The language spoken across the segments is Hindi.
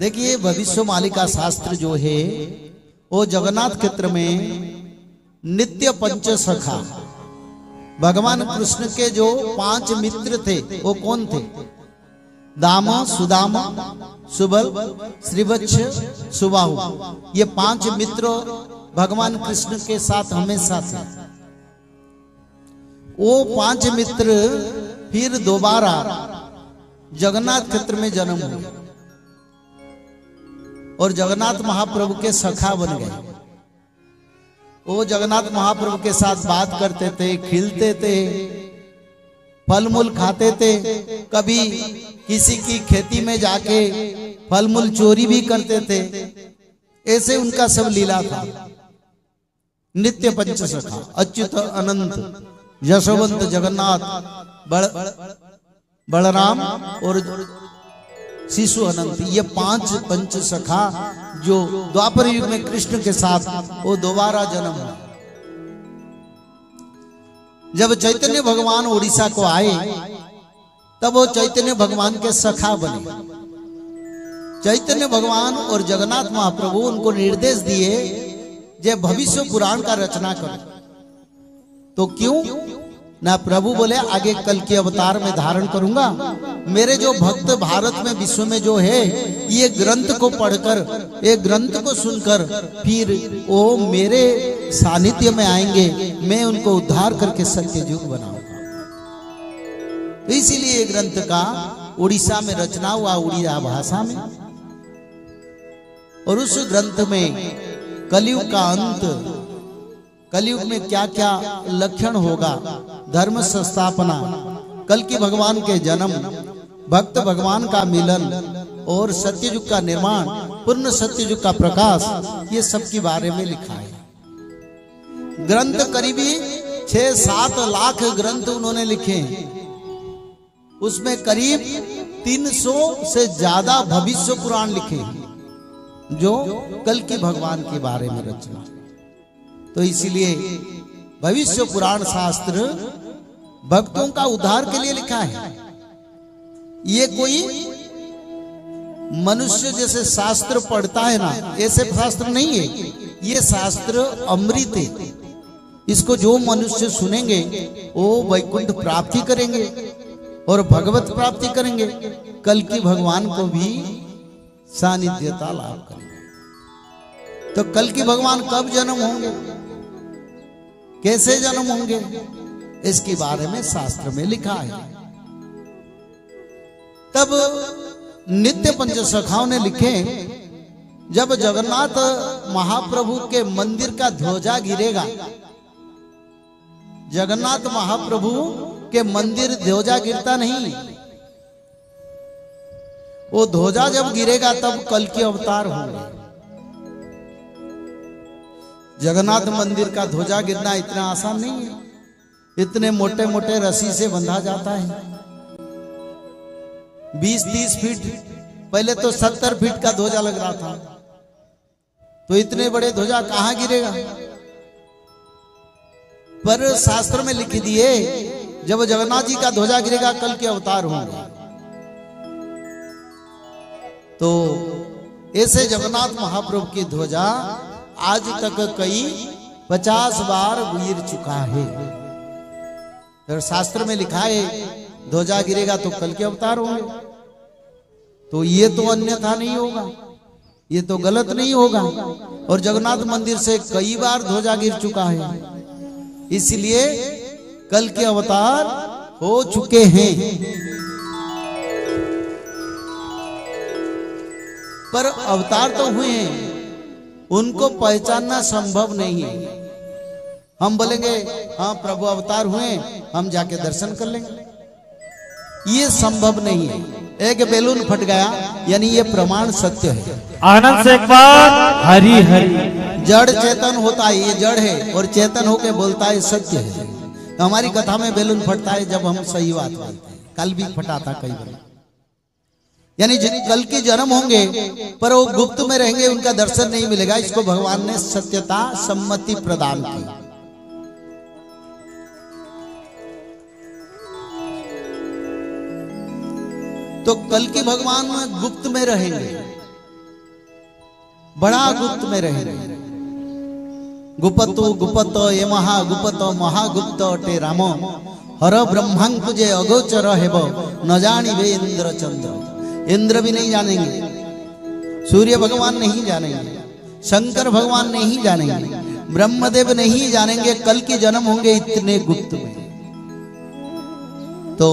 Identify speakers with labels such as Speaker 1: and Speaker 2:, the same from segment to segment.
Speaker 1: देखिए भविष्य मालिका शास्त्र जो है वो जगन्नाथ क्षेत्र में नित्य पंच सखा भगवान कृष्ण के जो 5 मित्र थे वो कौन थे? दामा, सुदामा, सुबल, श्रीवत्स, सुबाहु। ये 5 मित्र भगवान कृष्ण के साथ हमेशा थे। वो 5 मित्र फिर दोबारा जगन्नाथ क्षेत्र में जन्म हुए और जगन्नाथ महाप्रभु के सखा बन गए। वो जगन्नाथ महाप्रभु के साथ बात करते थे, खिलते थे, फल मूल खाते थे, कभी किसी की खेती में जाके फल मूल चोरी भी करते थे। ऐसे उनका सब लीला था। नित्य पंच सखा अच्युत अनंत यशोवंत जगन्नाथ बलराम और शिशु अनंत, ये 5 पंच सखा जो द्वापर युग में कृष्ण के साथ वो दोबारा जन्म हुआ। जब चैतन्य भगवान उड़ीसा को आए तब वो चैतन्य भगवान के सखा बने। चैतन्य भगवान और जगन्नाथ महाप्रभु उनको निर्देश दिए जे भविष्य पुराण का रचना करो। तो क्यों ना प्रभु बोले आगे कल के अवतार में धारण करूंगा। मेरे जो भक्त भारत में विश्व में जो है ये ग्रंथ को पढ़कर, ये ग्रंथ को सुनकर फिर वो मेरे सानिध्य में आएंगे, मैं उनको उद्धार करके सत्य युग बनाऊंगा। तो इसीलिए ये ग्रंथ का उड़ीसा में रचना हुआ, उड़िया भाषा में। और उस ग्रंथ में कलयुग का अंत, कलयुग में क्या क्या लक्षण होगा, धर्म संस्थापना, कल की भगवान के जन्म, भक्त भगवान का मिलन और सत्ययुग का निर्माण, पूर्ण सत्ययुग का प्रकाश, ये सब के बारे में लिखा है। ग्रंथ करीबी 6-7 लाख ग्रंथ उन्होंने लिखे हैं। उसमें करीब 300 से ज्यादा भविष्य पुराण लिखे हैं जो कल की भगवान के बारे में रचना। तो इसीलिए भविष्य पुराण शास्त्र भक्तों का उद्धार के लिए लिखा है। ये कोई मनुष्य जैसे शास्त्र पढ़ता है ना, ऐसे शास्त्र नहीं है। ये शास्त्र अमृत है। इसको जो मनुष्य सुनेंगे वो वैकुंठ प्राप्ति करेंगे और भगवत प्राप्ति करेंगे, कल की भगवान को भी सानिध्यता लाभ करेंगे। तो कल की भगवान कब जन्म होंगे, कैसे जन्म होंगे, इसके बारे में शास्त्र में लिखा है। तब नित्य पंच सखाओं ने लिखे, जब जगन्नाथ महाप्रभु के मंदिर का ध्वजा गिरेगा, जगन्नाथ महाप्रभु के मंदिर ध्वजा गिरता नहीं, वो ध्वजा जब गिरेगा तब कल के अवतार होंगे। जगन्नाथ मंदिर का ध्वजा गिरना इतना आसान नहीं है। इतने मोटे मोटे रस्सी से बंधा जाता है। 20-30 फीट, पहले तो 70 फीट का ध्वजा लग रहा था। तो इतने बड़े ध्वजा कहां गिरेगा। पर शास्त्र में लिख दिए जब जगन्नाथ जी का ध्वजा गिरेगा कल के अवतार होंगे। तो ऐसे जगन्नाथ महाप्रभु की ध्वजा आज तक कई 50 बार गिर चुका है। तो शास्त्र में लिखा है ध्वजा गिरेगा तो कल के अवतार होंगे। तो ये तो अन्यथा नहीं होगा, ये तो गलत नहीं होगा। और जगन्नाथ मंदिर से कई बार ध्वजा गिर चुका है, इसलिए कल के अवतार हो चुके हैं। पर अवतार तो हुए हैं, उनको पहचानना संभव नहीं है। हम बोलेंगे हाँ प्रभु अवतार हुए, हम जाके दर्शन कर लेंगे, ये संभव नहीं है। एक बैलून फट गया यानी ये प्रमाण सत्य है।
Speaker 2: आनंद से एक बार हरि हरि।
Speaker 1: जड़ चेतन होता है, ये जड़ है और चेतन होके बोलता है सत्य है। तो हमारी कथा में बैलून फटता है जब हम सही बात बोलते हैं। कल भी फटा था कई बार। यानी कल के जन्म होंगे पर वो गुप्त में रहेंगे, उनका दर्शन नहीं मिलेगा। इसको भगवान ने सत्यता सम्मति प्रदान की। तो कल के भगवान गुप्त में रहेंगे, बड़ा गुप्त में रहे। गुपतो गुपत ये महागुपत महागुप्त अटे राम हर ब्रह्मांकुजे अगोचर हेब न जानी वे इंद्र चंद्र। इंद्र भी नहीं जानेंगे, सूर्य भगवान नहीं जानेंगे, शंकर भगवान नहीं जानेंगे, ब्रह्मदेव नहीं जानेंगे कल के जन्म होंगे इतने गुप्त में। तो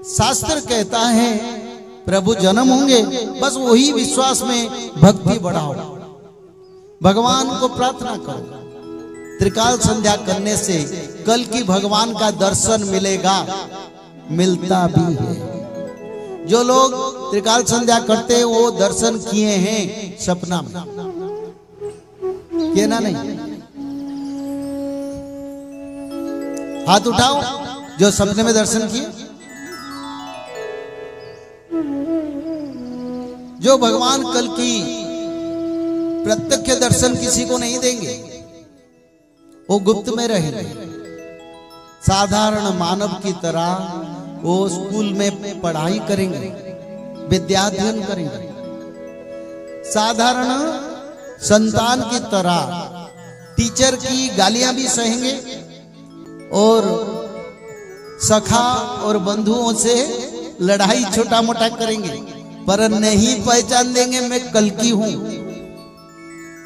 Speaker 1: शास्त्र कहता है प्रभु जन्म होंगे, बस वही विश्वास में भक्ति बढ़ाओ, भगवान को प्रार्थना करो। त्रिकाल संध्या करने से कल की भगवान का दर्शन मिलेगा, मिलता भी है। जो लोग त्रिकाल संध्या करते हैं वो दर्शन किए हैं सपना में, किए ना? नहीं। हाथ उठाओ जो सपने में दर्शन किए। जो भगवान कल की प्रत्यक्ष दर्शन किसी को नहीं देंगे, वो गुप्त में रहेंगे। साधारण मानव की तरह वो स्कूल में पढ़ाई करेंगे, विद्याध्ययन करेंगे। साधारण संतान की तरह टीचर की गालियां भी सहेंगे और सखा और बंधुओं से लड़ाई छोटा मोटा करेंगे, पर नहीं पहचान देंगे मैं कल की हूं,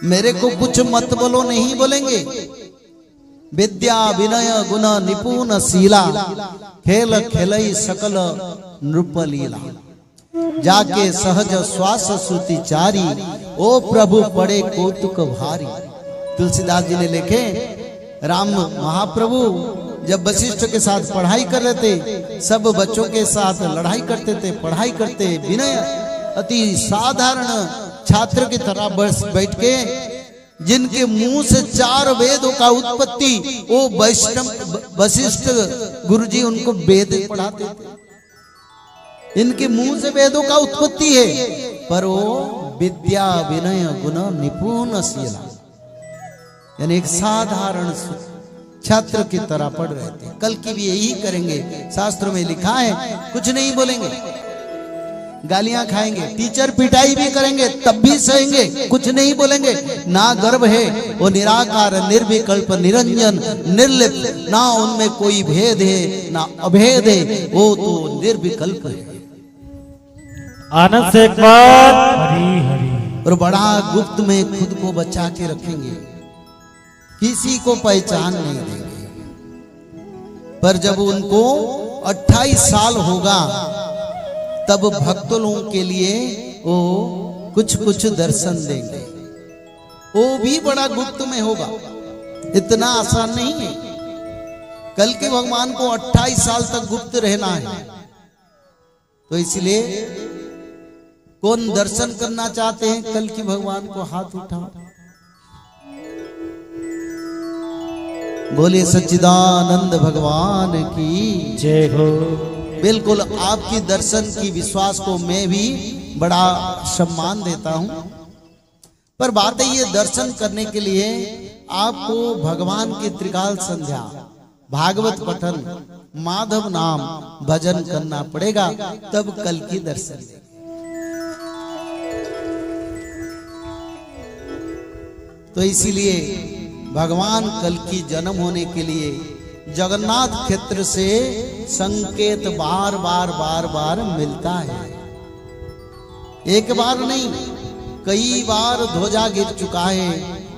Speaker 1: मेरे को कुछ मत बोलो नहीं बोलेंगे। विद्या विनय गुण निपुण शीला खेल खेलई सकल नृपलीला जाके सहज श्वास श्रुति चारी ओ प्रभु पड़े कौतुक भारी। तुलसीदास जी ने लिखे राम महाप्रभु जब वशिष्ठ के साथ पढ़ाई कर रहे थे, सब बच्चों के साथ लड़ाई करते थे, पढ़ाई करते, विनय अति साधारण छात्र की तरह बस बैठ के, जिनके मुंह से 4 वेदों का उत्पत्ति, वो वशिष्ठ गुरुजी उनको वेद पढ़ाते थे। इनके मुंह से वेदों का उत्पत्ति है, पर वो विद्या विनय गुण निपुण शीला, यानी एक साधारण छात्र की तरह पढ़ रहे थे। कल की भी यही करेंगे, शास्त्रों में लिखा है। कुछ नहीं बोलेंगे, गालियां खाएंगे, टीचर पिटाई भी करेंगे तब भी सहेंगे, कुछ नहीं बोलेंगे। ना गर्व है, वो निराकार निर्विकल्प निरंजन निर्लिप्त, ना उनमें कोई भेद है ना अभेद है, वो तो निर्विकल्प है।
Speaker 2: आनंद से एक बार हरि हरि।
Speaker 1: और बड़ा गुप्त में खुद को बचा के रखेंगे, किसी को पहचान नहीं देंगे। पर जब उनको 28 साल होगा तब भक्त लोगों के लिए वो कुछ कुछ दर्शन देंगे। वो भी बड़ा गुप्त में होगा, इतना आसान नहीं है। कल के भगवान को 28 साल तक गुप्त रहना है। तो इसलिए कौन दर्शन करना चाहते हैं कल की भगवान को? हाथ उठाओ। बोले सच्चिदानंद भगवान की
Speaker 2: जय हो।
Speaker 1: बिल्कुल आपकी दर्शन की विश्वास को मैं भी बड़ा सम्मान देता हूं, पर बात है ये दर्शन करने के लिए आपको भगवान की त्रिकाल संध्या, भागवत पठन, माधव नाम भजन करना पड़ेगा, तब कल की दर्शन। तो इसीलिए भगवान कल की जन्म होने के लिए जगन्नाथ क्षेत्र से संकेत बार बार मिलता है। एक बार नहीं, कई बार ध्वजा गिर चुका है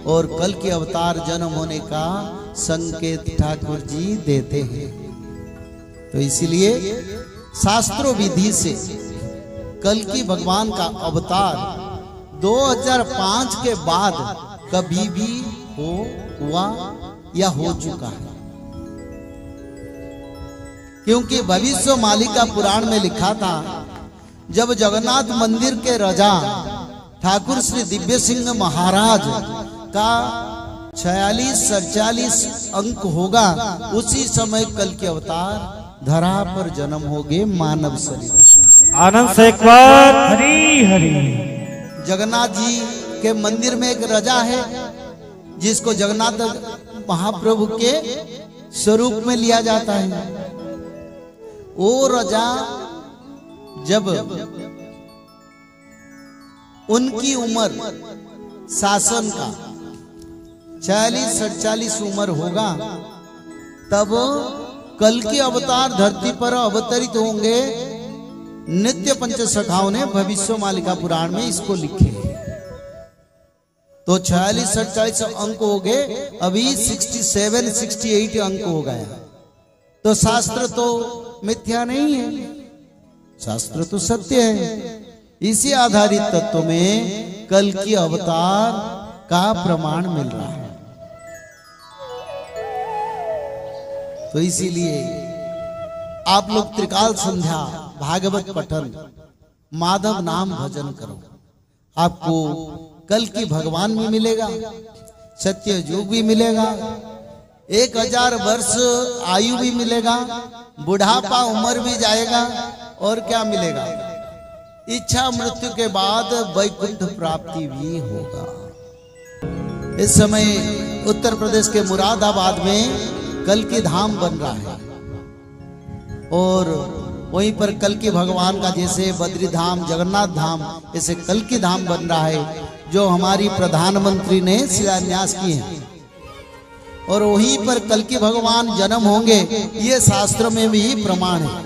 Speaker 1: और कल के अवतार जन्म होने का संकेत ठाकुर जी देते हैं। तो इसीलिए शास्त्रों विधि से कल की भगवान का अवतार 2005 के बाद कभी भी हुआ या हो चुका है। क्योंकि भविष्य मालिका पुराण में लिखा था, जब जगन्नाथ मंदिर के राजा ठाकुर श्री दिव्य सिंह महाराज का 46-47 अंक होगा, उसी समय कल के अवतार धरा पर जन्म होगे मानव शरीर।
Speaker 2: आनंद से एक बार हरि हरि।
Speaker 1: जगन्नाथ जी के मंदिर में एक राजा है जिसको जगन्नाथ महाप्रभु के स्वरूप में लिया जाता है। वो राजा जब उनकी उम्र शासन का 46-47 उम्र होगा, तब कल के अवतार धरती पर अवतरित होंगे। नित्य पंचसखाओं ने भविष्य मालिका पुराण में इसको लिखे। तो 46-47 अंक हो गए, अभी 67-68 अंक हो गया। तो शास्त्र तो मिथ्या नहीं है, शास्त्र तो सत्य है। इसी आधारित तत्व में कल की अवतार का प्रमाण मिल रहा है। तो इसीलिए आप लोग त्रिकाल संध्या, भागवत पठन, माधव नाम भजन करो। आपको कल की भगवान भी मिलेगा, सत्य युग भी मिलेगा, 1000 वर्ष आयु भी मिलेगा, बुढ़ापा उम्र भी जाएगा, और क्या मिलेगा? इच्छा मृत्यु के बाद वैकुंठ प्राप्ति भी होगा। इस समय उत्तर प्रदेश के मुरादाबाद में कल की धाम बन रहा है, और वहीं पर कल की भगवान का जैसे बद्री धाम, जगन्नाथ धाम, ऐसे कल की धाम बन रहा है, जो हमारी प्रधानमंत्री ने शिलान्यास की है। और वहीं पर कल की भगवान जन्म होंगे, ये शास्त्र में भी प्रमाण है।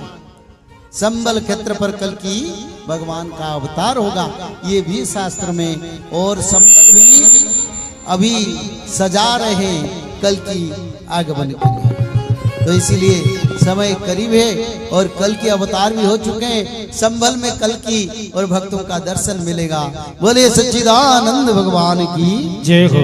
Speaker 1: संबल क्षेत्र पर कल की भगवान का अवतार होगा, ये भी शास्त्र में। और संबल भी अभी सजा रहे कल की आगमन के लिए। तो इसीलिए समय करीब है और कल के अवतार भी हो चुके हैं। संभल में कल की और भक्तों का दर्शन मिलेगा। बोले सच्चिदानंद भगवान की
Speaker 2: जय हो।